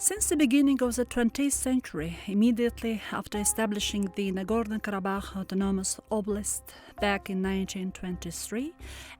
Since the beginning of the 20th century, immediately after establishing the Nagorno-Karabakh Autonomous Oblast back in 1923,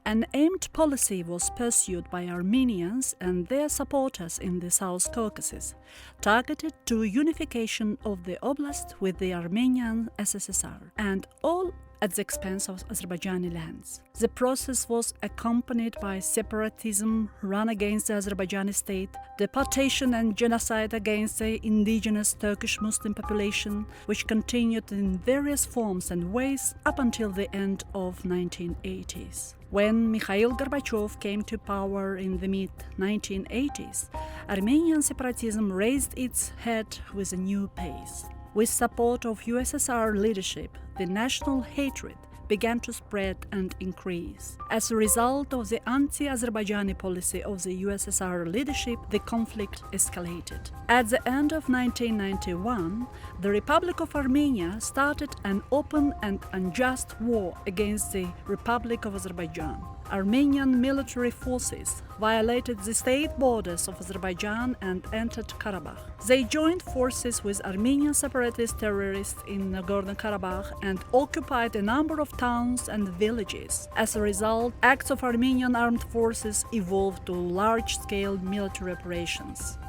an aimed policy was pursued by Armenians and their supporters in the South Caucasus, targeted to unification of the oblast with the Armenian SSSR, and all at the expense of Azerbaijani lands. The process was accompanied by separatism run against the Azerbaijani state, deportation and genocide against the indigenous Turkish Muslim population, which continued in various forms and ways up until the end of 1980s. When Mikhail Gorbachev came to power in the mid-1980s, Armenian separatism raised its head with a new pace. With support of USSR leadership, the national hatred began to spread and increase. As a result of the anti-Azerbaijani policy of the USSR leadership, the conflict escalated. At the end of 1991, the Republic of Armenia started an open and unjust war against the Republic of Azerbaijan. Armenian military forces violated the state borders of Azerbaijan and entered Karabakh. They joined forces with Armenian separatist terrorists in Nagorno-Karabakh and occupied a number of towns and villages. As a result, acts of Armenian armed forces evolved to large-scale military operations.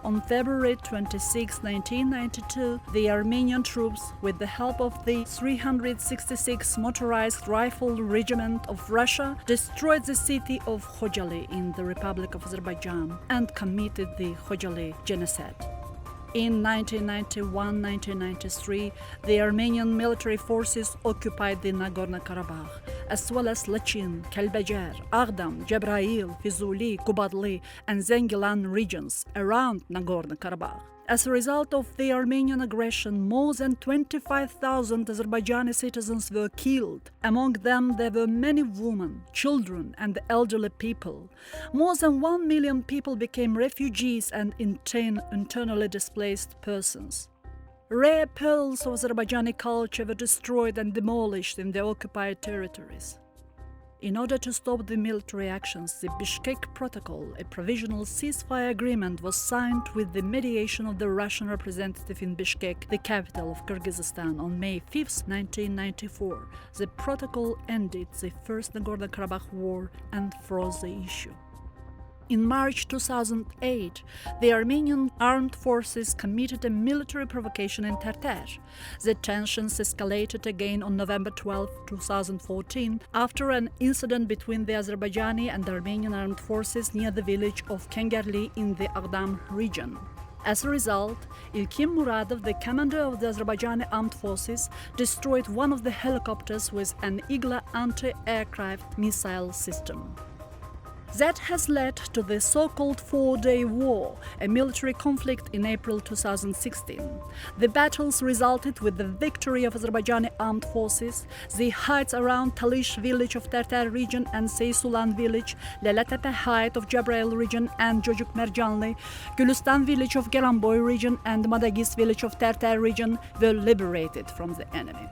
On February 26, 1992, the Armenian troops, with the help of the 366th Motorized Rifle Regiment of Russia, destroyed the city of Khojaly in the Republic of Azerbaijan and committed the Khojaly genocide. In 1991-1993, the Armenian military forces occupied the Nagorno-Karabakh, as well as Lachin, Kalbajar, Aghdam, Jabrayil, Fizuli, Kubadli, and Zengilan regions around Nagorno-Karabakh. As a result of the Armenian aggression, more than 25,000 Azerbaijani citizens were killed. Among them, there were many women, children, and elderly people. More than 1 million people became refugees and internally displaced persons. Rare pearls of Azerbaijani culture were destroyed and demolished in the occupied territories. In order to stop the military actions, the Bishkek Protocol, a provisional ceasefire agreement, was signed with the mediation of the Russian representative in Bishkek, the capital of Kyrgyzstan, on May 5, 1994. The protocol ended the First Nagorno-Karabakh War and froze the issue. In March 2008, the Armenian armed forces committed a military provocation in Terter. The tensions escalated again on November 12, 2014, after an incident between the Azerbaijani and Armenian armed forces near the village of Kengerli in the Aghdam region. As a result, Ilkim Muradov, the commander of the Azerbaijani armed forces, destroyed one of the helicopters with an Igla anti-aircraft missile system. That has led to the so-called Four-Day War, a military conflict in April 2016. The battles resulted with the victory of Azerbaijani armed forces, the heights around Talish village of Terter region and Seysulan village, Lelatepe height of Jabrail region and Jojuk Merjanli, Gülistan village of Geramboy region and Madagis village of Terter region were liberated from the enemy.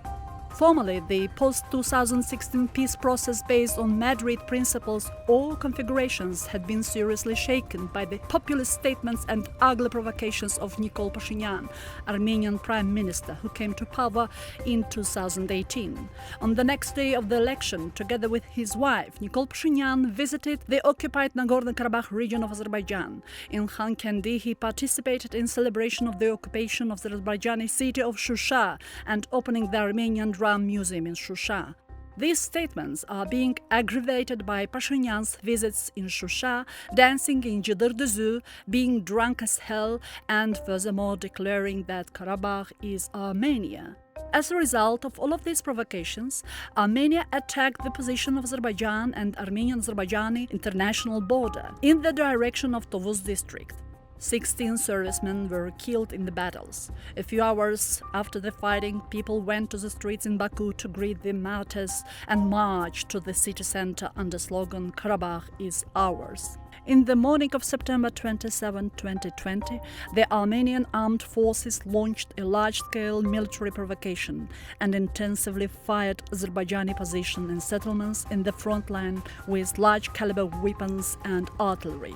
Formally, the post-2016 peace process based on Madrid principles, all configurations had been seriously shaken by the populist statements and ugly provocations of Nikol Pashinyan, Armenian Prime Minister, who came to power in 2018. On the next day of the election, together with his wife, Nikol Pashinyan visited the occupied Nagorno-Karabakh region of Azerbaijan. In Khankendi, he participated in celebration of the occupation of the Azerbaijani city of Shusha and opening the Armenian Museum in Shusha. These statements are being aggravated by Pashinyan's visits in Shusha, dancing in Jidr-Dzu, being drunk as hell, and furthermore declaring that Karabakh is Armenia. As a result of all of these provocations, Armenia attacked the position of Azerbaijan and Armenian-Azerbaijani international border in the direction of Tovuz district. 16 servicemen were killed in the battles. A few hours after the fighting, people went to the streets in Baku to greet the martyrs and march to the city center under slogan "Karabakh is ours." In the morning of September 27, 2020, the Armenian armed forces launched a large-scale military provocation and intensively fired Azerbaijani positions and settlements in the front line with large-caliber weapons and artillery.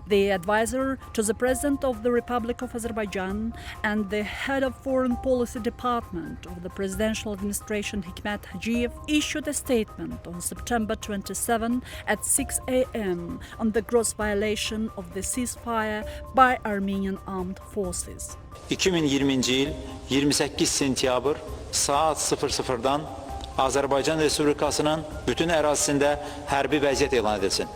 the advisor to the President of the Republic of Azerbaijan and the head of Foreign Policy Department of the Presidential Administration Hikmet Hajiyev issued a statement on September 27 at 6 a.m. on the gross violation of the ceasefire by Armenian armed forces. 2020 yıl 28 sentyabr saat 00'dan Azərbaycan Respublikasının bütün ərazisində hərbi vəziyyət elan edilsin.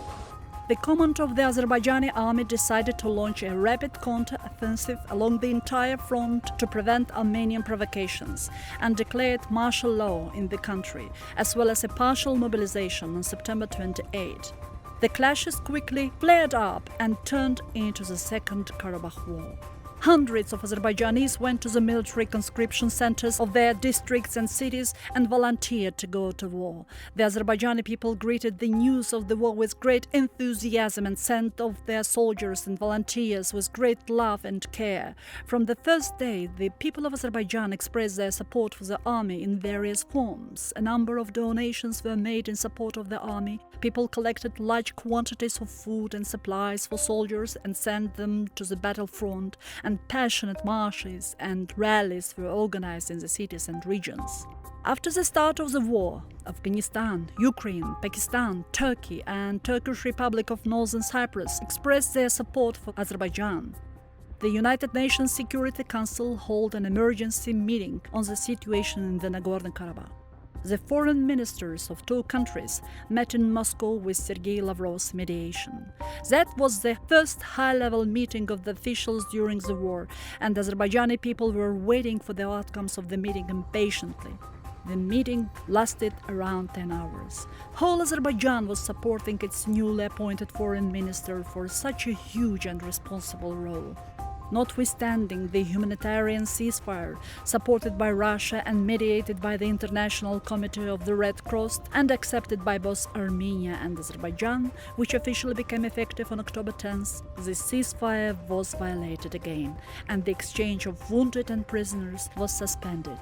The command of the Azerbaijani army decided to launch a rapid counter-offensive along the entire front to prevent Armenian provocations and declared martial law in the country, as well as a partial mobilization on September 28. The clashes quickly flared up and turned into the Second Karabakh War. Hundreds of Azerbaijanis went to the military conscription centers of their districts and cities and volunteered to go to war. The Azerbaijani people greeted the news of the war with great enthusiasm and sent off their soldiers and volunteers with great love and care. From the first day, the people of Azerbaijan expressed their support for the army in various forms. A number of donations were made in support of the army. People collected large quantities of food and supplies for soldiers and sent them to the battlefront, and passionate marches and rallies were organized in the cities and regions. After the start of the war, Afghanistan, Ukraine, Pakistan, Turkey, and Turkish Republic of Northern Cyprus expressed their support for Azerbaijan. The United Nations Security Council held an emergency meeting on the situation in the Nagorno-Karabakh. The foreign ministers of two countries met in Moscow with Sergei Lavrov's mediation. That was the first high-level meeting of the officials during the war, and Azerbaijani people were waiting for the outcomes of the meeting impatiently. The meeting lasted around 10 hours. Whole Azerbaijan was supporting its newly appointed foreign minister for such a huge and responsible role. Notwithstanding the humanitarian ceasefire, supported by Russia and mediated by the International Committee of the Red Cross and accepted by both Armenia and Azerbaijan, which officially became effective on October 10th, the ceasefire was violated again, and the exchange of wounded and prisoners was suspended.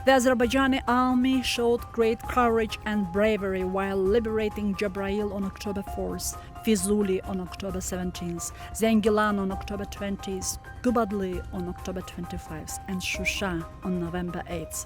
The Azerbaijani army showed great courage and bravery while liberating Jabrail on October 4th, Fizuli on October 17th, Zengilan on October 20th, Gubadli on October 25th, and Shusha on November 8th.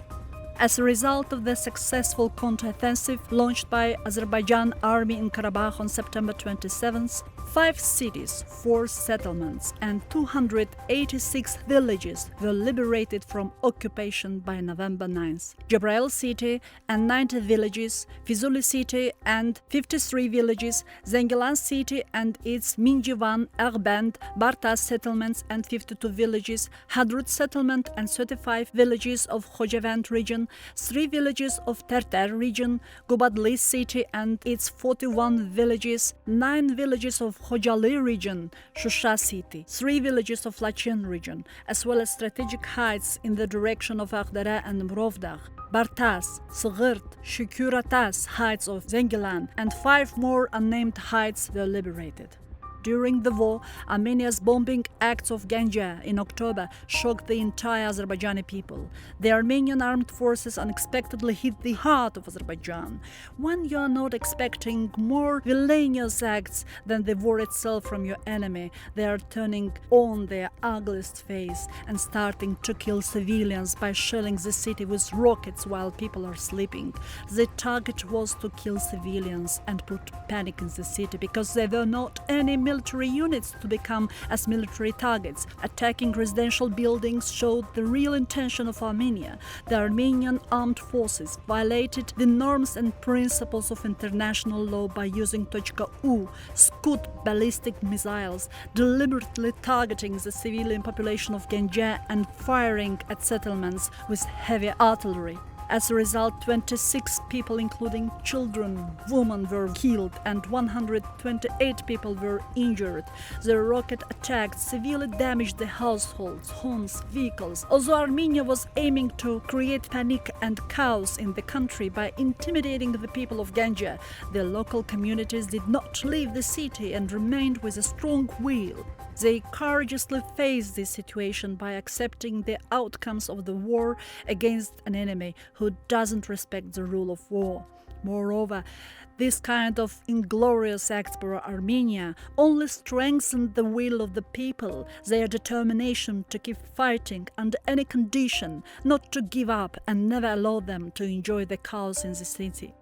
As a result of the successful counteroffensive launched by Azerbaijan army in Karabakh on September 27th, 5 cities, 4 settlements, and 286 villages were liberated from occupation by November 9th. Jabrail city and 90 villages, Fizuli city and 53 villages, Zengilan city and its Minjivan, Erband, Bartas settlements and 52 villages, Hadrut settlement and 35 villages of Khojavand region, 3 villages of Terter region, Gubadli city and its 41 villages, 9 villages of Khojali region, Shusha city, 3 villages of Lachin region, as well as strategic heights in the direction of Aghdara and Mrovdagh, Bartas, Sghirt, Shukuratas heights of Zengilan, and 5 more unnamed heights were liberated. During the war, Armenia's bombing acts of Ganja in October shocked the entire Azerbaijani people. The Armenian armed forces unexpectedly hit the heart of Azerbaijan. When you are not expecting more villainous acts than the war itself from your enemy, they are turning on their ugliest face and starting to kill civilians by shelling the city with rockets while people are sleeping. The target was to kill civilians and put panic in the city because there were not any military units to become as military targets. Attacking residential buildings showed the real intention of Armenia. The Armenian armed forces violated the norms and principles of international law by using .U, Scud ballistic missiles, deliberately targeting the civilian population of Ganja and firing at settlements with heavy artillery. As a result, 26 people, including children, women, were killed and 128 people were injured. The rocket attack severely damaged the households, homes, vehicles. Although Armenia was aiming to create panic and chaos in the country by intimidating the people of Ganja, the local communities did not leave the city and remained with a strong will. They courageously faced this situation by accepting the outcomes of the war against an enemy who doesn't respect the rule of war. Moreover, This kind of inglorious acts by Armenia only strengthened the will of the people, their determination to keep fighting under any condition, not to give up and never allow them to enjoy the chaos in the city.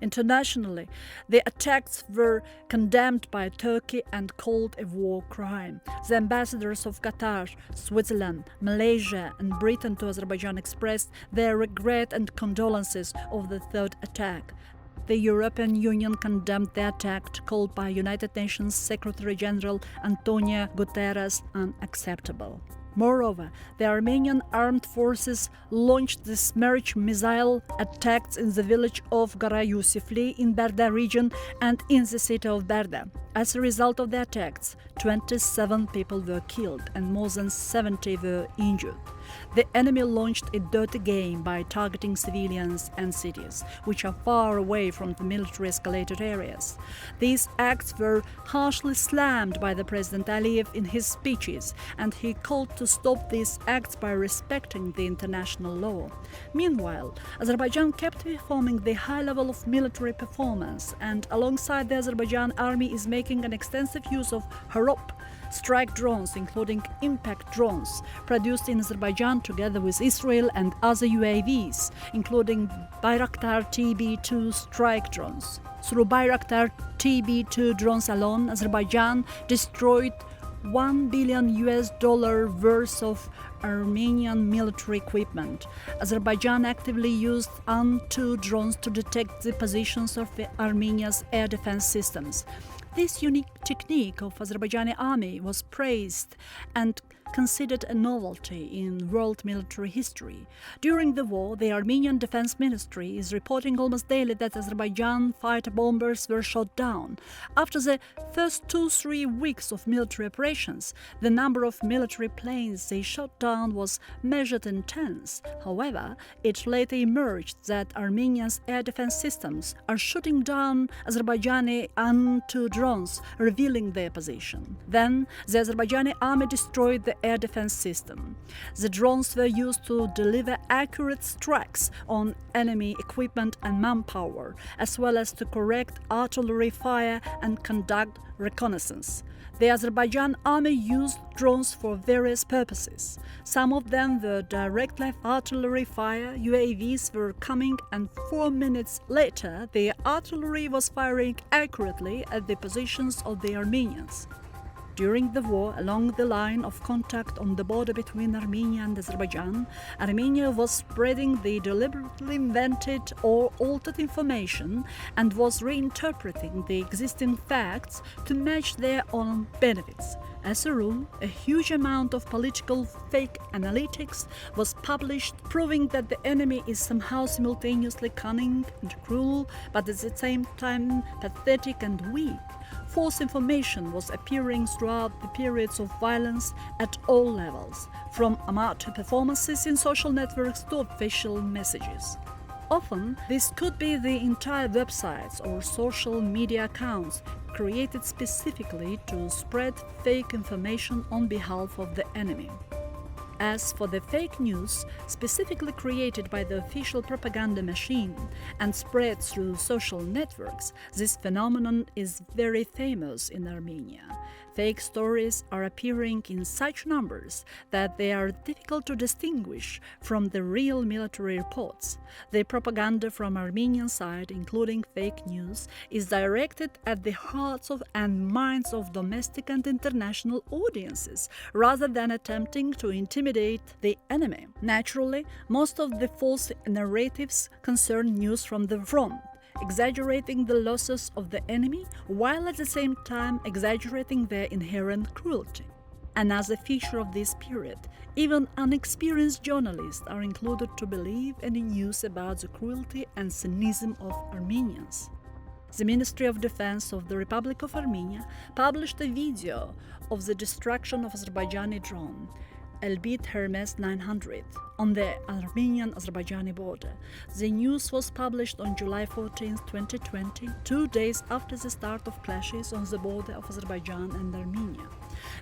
Internationally, the attacks were condemned by Turkey and called a war crime. The ambassadors of Qatar, Switzerland, Malaysia and Britain to Azerbaijan expressed their regret and condolences of the third attack. The European Union condemned the attack called by United Nations Secretary-General Antonio Guterres unacceptable. Moreover, the Armenian armed forces launched the Smerch missile attacks in the village of Garayusifli in Berda region and in the city of Berda. As a result of the attacks, 27 people were killed and more than 70 were injured. The enemy launched a dirty game by targeting civilians and cities, which are far away from the military escalated areas. These acts were harshly slammed by the President Aliyev in his speeches, and he called to stop these acts by respecting the international law. Meanwhile, Azerbaijan kept performing the high level of military performance, and alongside the Azerbaijan army is making an extensive use of Harop strike drones, including impact drones, produced in Azerbaijan together with Israel and other UAVs, including Bayraktar TB2 strike drones. Through Bayraktar TB2 drones alone, Azerbaijan destroyed $1 billion worth of Armenian military equipment. Azerbaijan actively used An-2 drones to detect the positions of Armenia's air defense systems. This unique technique of Azerbaijani army was praised and considered a novelty in world military history. During the war, the Armenian Defense Ministry is reporting almost daily that Azerbaijan fighter bombers were shot down. After the first 2-3 weeks of military operations, the number of military planes they shot down was measured in tens. However, it later emerged that Armenia's air defense systems are shooting down Azerbaijani An-2 drones, revealing their position. Then, the Azerbaijani army destroyed the air defense system. The drones were used to deliver accurate strikes on enemy equipment and manpower, as well as to correct artillery fire and conduct reconnaissance. The Azerbaijan army used drones for various purposes. Some of them were direct live artillery fire, UAVs were coming, and 4 minutes later the artillery was firing accurately at the positions of the Armenians. During the war, along the line of contact on the border between Armenia and Azerbaijan, Armenia was spreading the deliberately invented or altered information and was reinterpreting the existing facts to match their own benefits. As a rule, a huge amount of political fake analytics was published, proving that the enemy is somehow simultaneously cunning and cruel, but at the same time pathetic and weak. False information was appearing throughout the periods of violence at all levels, from amateur performances in social networks to official messages. Often, this could be the entire websites or social media accounts created specifically to spread fake information on behalf of the enemy. As for the fake news, specifically created by the official propaganda machine and spread through social networks, this phenomenon is very famous in Armenia. Fake stories are appearing in such numbers that they are difficult to distinguish from the real military reports. The propaganda from Armenian side, including fake news, is directed at the hearts of and minds of domestic and international audiences, rather than attempting to intimidate the enemy. Naturally, most of the false narratives concern news from the front, exaggerating the losses of the enemy while at the same time exaggerating their inherent cruelty. Another feature of this period, even unexperienced journalists are included to believe any news about the cruelty and cynicism of Armenians. The Ministry of Defense of the Republic of Armenia published a video of the destruction of Azerbaijani drone, Elbit Hermes 900, on the Armenian-Azerbaijani border. The news was published on July 14, 2020, 2 days after the start of clashes on the border of Azerbaijan and Armenia.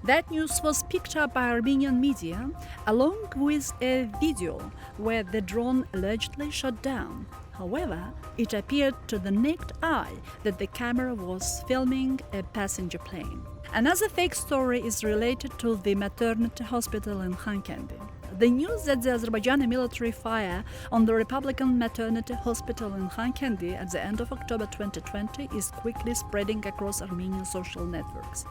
That news was picked up by Armenian media, along with a video where the drone allegedly shot down. However, it appeared to the naked eye that the camera was filming a passenger plane. Another fake story is related to the maternity hospital in Khankendi. The news that the Azerbaijani military fire on the Republican maternity hospital in Khankendi at the end of October 2020 is quickly spreading across Armenian social networks.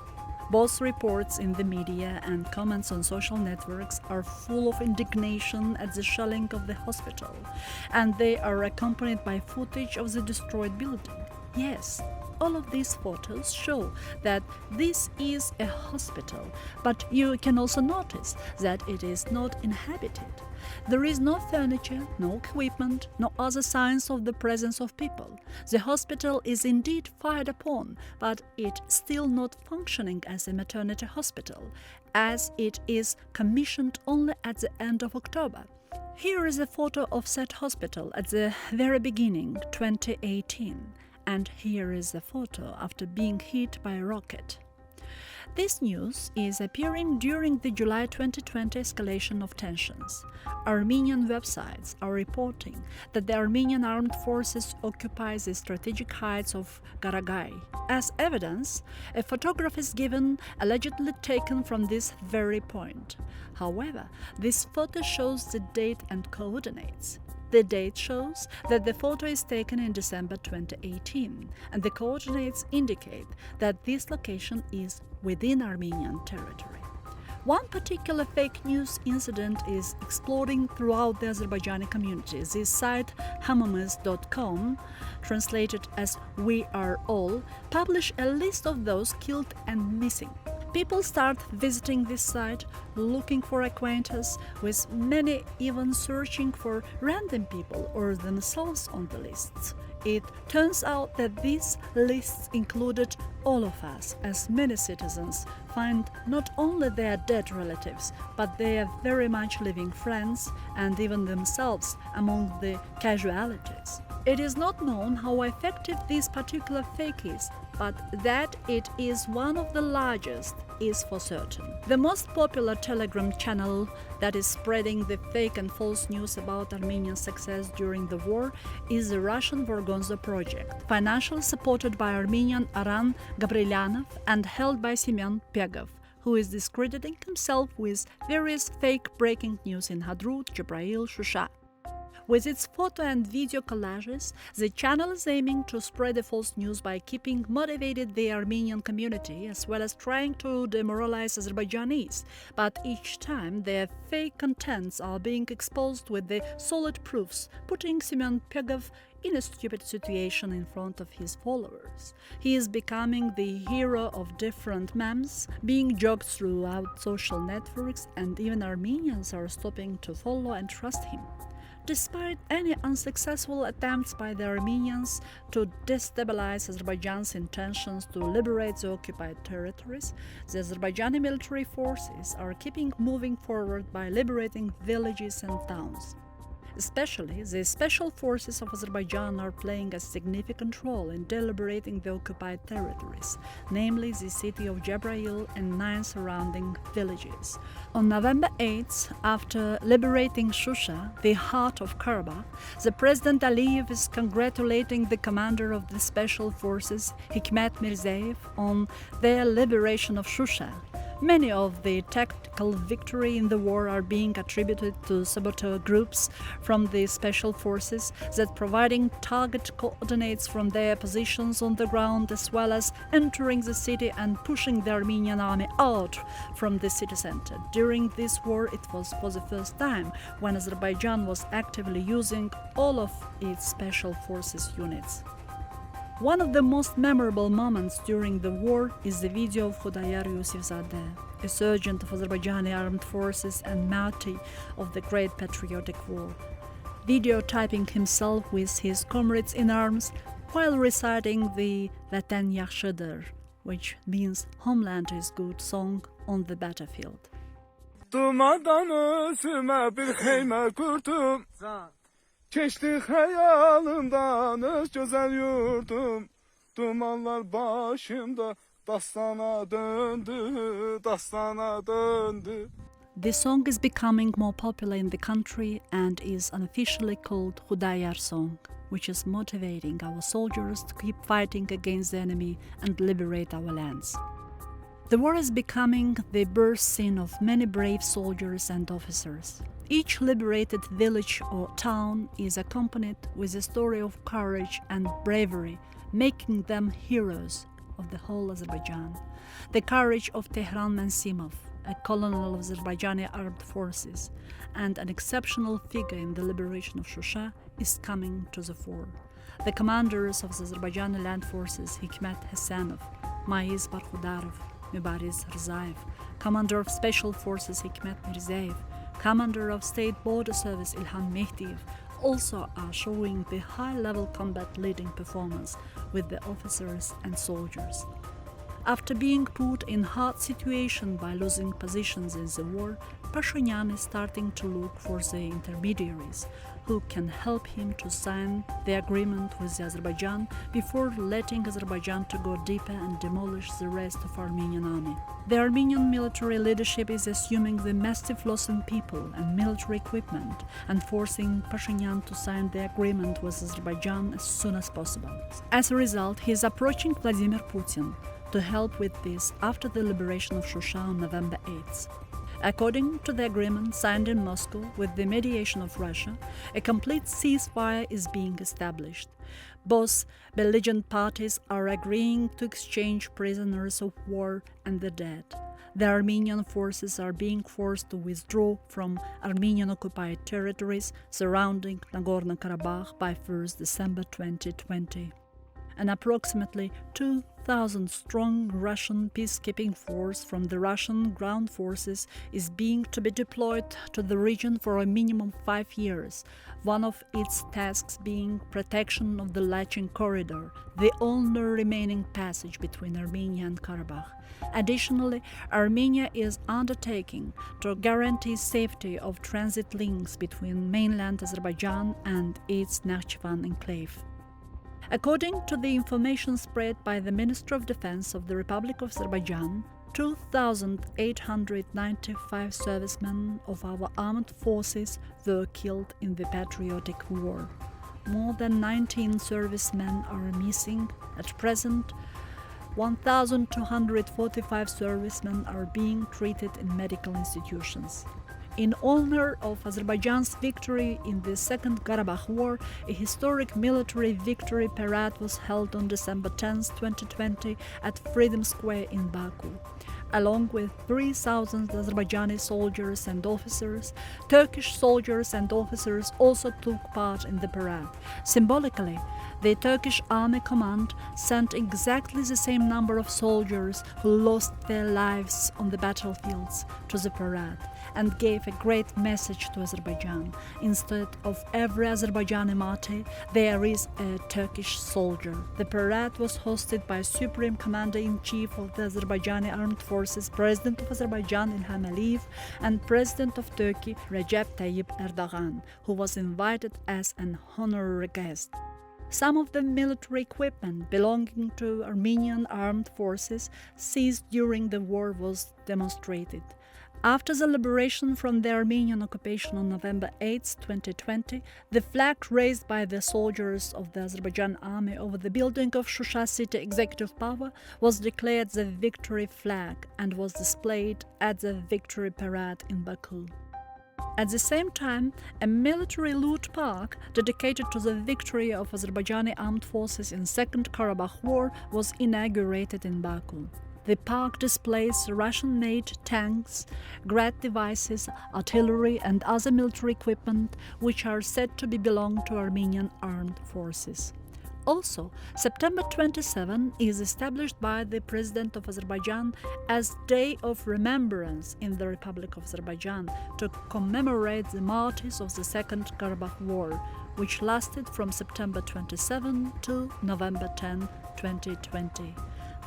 Both reports in the media and comments on social networks are full of indignation at the shelling of the hospital, and they are accompanied by footage of the destroyed building. Yes, all of these photos show that this is a hospital, but you can also notice that it is not inhabited. There is no furniture, no equipment, no other signs of the presence of people. The hospital is indeed fired upon, but it's still not functioning as a maternity hospital, as it is commissioned only at the end of October. Here is a photo of said hospital at the very beginning, 2018. And here is the photo after being hit by a rocket. This news is appearing during the July 2020 escalation of tensions. Armenian websites are reporting that the Armenian armed forces occupy the strategic heights of Garagay. As evidence, a photograph is given, allegedly taken from this very point. However, this photo shows the date and coordinates. The date shows that the photo is taken in December 2018, and the coordinates indicate that this location is within Armenian territory. One particular fake news incident is exploding throughout the Azerbaijani community. This site, hamamız.com, translated as "We Are All," publish a list of those killed and missing. People start visiting this site, looking for acquaintances, with many even searching for random people or themselves on the lists. It turns out that these lists included all of us, as many citizens find not only their dead relatives, but their very much living friends and even themselves among the casualties. It is not known how effective this particular fake is, but that it is one of the largest is for certain. The most popular Telegram channel that is spreading the fake and false news about Armenian success during the war is the Russian Vorgonzo project, financially supported by Armenian Aran Gabrielyanov and held by Semyon Pegov, who is discrediting himself with various fake breaking news in Hadrut, Jabrail, Shusha. With its photo and video collages, the channel is aiming to spread the false news by keeping motivated the Armenian community as well as trying to demoralize Azerbaijanis. But each time their fake contents are being exposed with the solid proofs, putting Semyon Pegov in a stupid situation in front of his followers. He is becoming the hero of different memes, being joked throughout social networks, and even Armenians are stopping to follow and trust him. Despite any unsuccessful attempts by the Armenians to destabilize Azerbaijan's intentions to liberate the occupied territories, the Azerbaijani military forces are keeping moving forward by liberating villages and towns. Especially, the special forces of Azerbaijan are playing a significant role in deliberating the occupied territories, namely the city of Jabrail and 9 surrounding villages. On November 8th, after liberating Shusha, the heart of Karabakh, the President Aliyev is congratulating the commander of the special forces, Hikmet Mirzayev, on their liberation of Shusha. Many of the tactical victory in the war are being attributed to saboteur groups from the special forces that providing target coordinates from their positions on the ground as well as entering the city and pushing the Armenian army out from the city center. During this war, it was for the first time when Azerbaijan was actively using all of its special forces units. One of the most memorable moments during the war is the video of Khudayar Yusufzadeh, a sergeant of Azerbaijani armed forces and martyr of the Great Patriotic War, videotyping himself with his comrades in arms while reciting the Vatan Yaxshidir, which means Homeland is Good song on the battlefield. Keçti hayalımdan güzel yurdum. Dumanlar başımda dastana döndü, dastana döndü. The song is becoming more popular in the country and is unofficially called Khudayar song. which is motivating our soldiers to keep fighting against the enemy and liberate our lands. The war is becoming the birth scene of many brave soldiers and officers. Each liberated village or town is accompanied with a story of courage and bravery, making them heroes of the whole Azerbaijan. The courage of Tehran Mansimov, a colonel of Azerbaijani armed forces, and an exceptional figure in the liberation of Shusha, is coming to the fore. The commanders of the Azerbaijani land forces, Hikmet Hasanov, Maiz Barkhudarov, Mubariz Rzaev, Commander of Special Forces Hikmet Mirzaev, Commander of State Border Service Ilhan Mehdiyev, also are showing the high-level combat leading performance with the officers and soldiers. After being put in hard situation by losing positions in the war, Pashinyan is starting to look for the intermediaries who can help him to sign the agreement with Azerbaijan before letting Azerbaijan to go deeper and demolish the rest of Armenian army. The Armenian military leadership is assuming the massive loss in people and military equipment and forcing Pashinyan to sign the agreement with Azerbaijan as soon as possible. As a result, he is approaching Vladimir Putin to help with this after the liberation of Shusha on November 8th. According to the agreement signed in Moscow with the mediation of Russia, a complete ceasefire is being established. Both belligerent parties are agreeing to exchange prisoners of war and the dead. The Armenian forces are being forced to withdraw from Armenian-occupied territories surrounding Nagorno-Karabakh by 1st December 2020. An approximately 2,000-strong Russian peacekeeping force from the Russian ground forces is being to be deployed to the region for a minimum of 5 years, one of its tasks being protection of the Lachin Corridor, the only remaining passage between Armenia and Karabakh. Additionally, Armenia is undertaking to guarantee safety of transit links between mainland Azerbaijan and its Nakhchivan enclave. According to the information spread by the Minister of Defense of the Republic of Azerbaijan, 2,895 servicemen of our armed forces were killed in the patriotic war. More than 19 servicemen are missing. At present, 1,245 servicemen are being treated in medical institutions. In honor of Azerbaijan's victory in the Second Karabakh War, a historic military victory parade was held on December 10, 2020 at Freedom Square in Baku. Along with 3,000 Azerbaijani soldiers and officers, Turkish soldiers and officers also took part in the parade. Symbolically, the Turkish Army Command sent exactly the same number of soldiers who lost their lives on the battlefields to the parade and gave a great message to Azerbaijan. Instead of every Azerbaijani martyr, there is a Turkish soldier. The parade was hosted by Supreme Commander-in-Chief of the Azerbaijani Armed Forces, President of Azerbaijan Ilham Aliyev, and President of Turkey Recep Tayyip Erdogan, who was invited as an honorary guest. Some of the military equipment belonging to Armenian armed forces seized during the war was demonstrated. After the liberation from the Armenian occupation on November 8, 2020, the flag raised by the soldiers of the Azerbaijan army over the building of Shusha city executive power was declared the victory flag and was displayed at the victory parade in Baku. At the same time, a military loot park dedicated to the victory of Azerbaijani armed forces in Second Karabakh War was inaugurated in Baku. The park displays Russian-made tanks, Grad devices, artillery and other military equipment which are said to belong to Armenian armed forces. Also, September 27 is established by the President of Azerbaijan as Day of Remembrance in the Republic of Azerbaijan to commemorate the martyrs of the Second Karabakh War, which lasted from September 27 to November 10, 2020.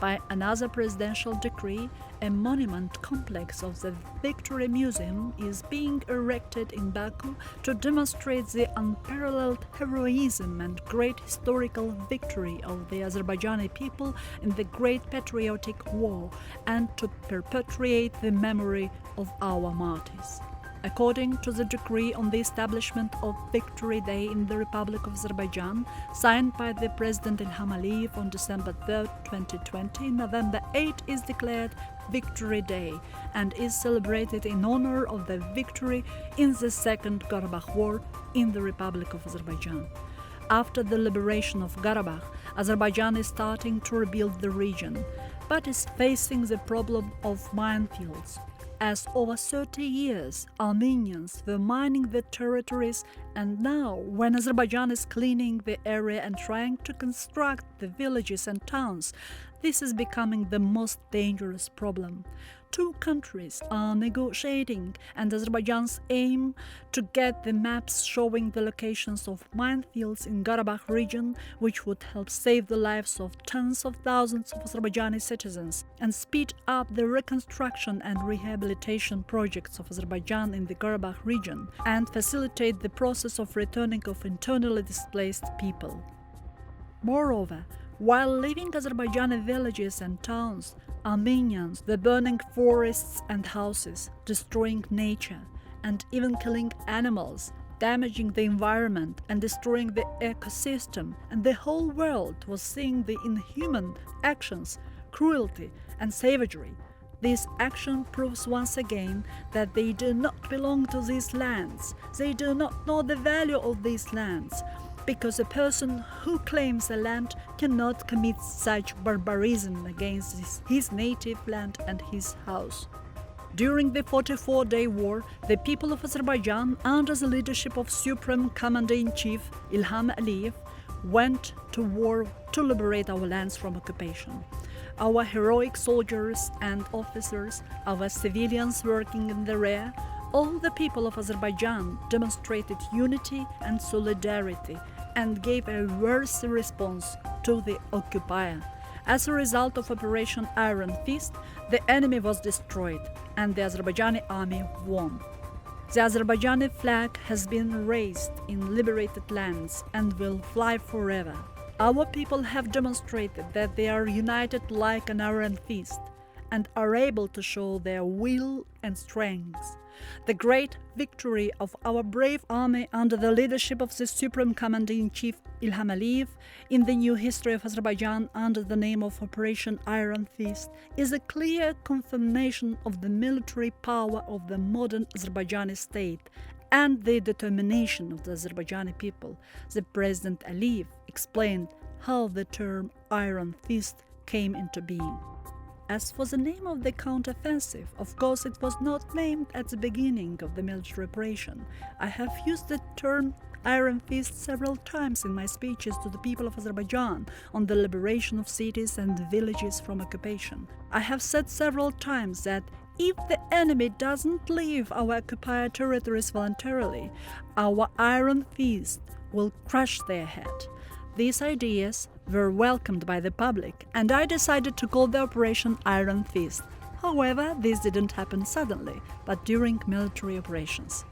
By another presidential decree, a monument complex of the Victory Museum is being erected in Baku to demonstrate the unparalleled heroism and great historical victory of the Azerbaijani people in the Great Patriotic War and to perpetuate the memory of our martyrs. According to the decree on the establishment of Victory Day in the Republic of Azerbaijan, signed by the President Ilham Aliyev on December 3, 2020, November 8 is declared Victory Day and is celebrated in honor of the victory in the Second Karabakh War in the Republic of Azerbaijan. After the liberation of Karabakh, Azerbaijan is starting to rebuild the region, but is facing the problem of minefields. As over 30 years, Armenians were mining the territories, and now, when Azerbaijan is cleaning the area and trying to construct the villages and towns, this is becoming the most dangerous problem. Two countries are negotiating, and Azerbaijan's aim to get the maps showing the locations of minefields in Karabakh region, which would help save the lives of tens of thousands of Azerbaijani citizens and speed up the reconstruction and rehabilitation projects of Azerbaijan in the Karabakh region and facilitate the process of returning of internally displaced people. Moreover, while leaving Azerbaijani villages and towns, Armenians were burning forests and houses, destroying nature, and even killing animals, damaging the environment and destroying the ecosystem, and the whole world was seeing the inhuman actions, cruelty, and savagery. This action proves once again that they do not belong to these lands. They do not know the value of these lands, because a person who claims a land cannot commit such barbarism against his native land and his house. During the 44-day war, the people of Azerbaijan, under the leadership of Supreme Commander-in-Chief Ilham Aliyev, went to war to liberate our lands from occupation. Our heroic soldiers and officers, our civilians working in the rear, all the people of Azerbaijan demonstrated unity and solidarity and gave a worthy response to the occupier. As a result of Operation Iron Fist, the enemy was destroyed and the Azerbaijani army won. The Azerbaijani flag has been raised in liberated lands and will fly forever. Our people have demonstrated that they are united like an iron fist and are able to show their will and strength. The great victory of our brave army under the leadership of the Supreme Commander-in-Chief Ilham Aliyev in the new history of Azerbaijan under the name of Operation Iron Fist is a clear confirmation of the military power of the modern Azerbaijani state and the determination of the Azerbaijani people. The President Aliyev explained how the term Iron Fist came into being. As for the name of the counteroffensive, of course it was not named at the beginning of the military operation. I have used the term Iron Fist several times in my speeches to the people of Azerbaijan on the liberation of cities and villages from occupation. I have said several times that if the enemy doesn't leave our occupied territories voluntarily, our Iron Fist will crush their head. These ideas were welcomed by the public, and I decided to call the operation Iron Fist. However, this didn't happen suddenly, but during military operations.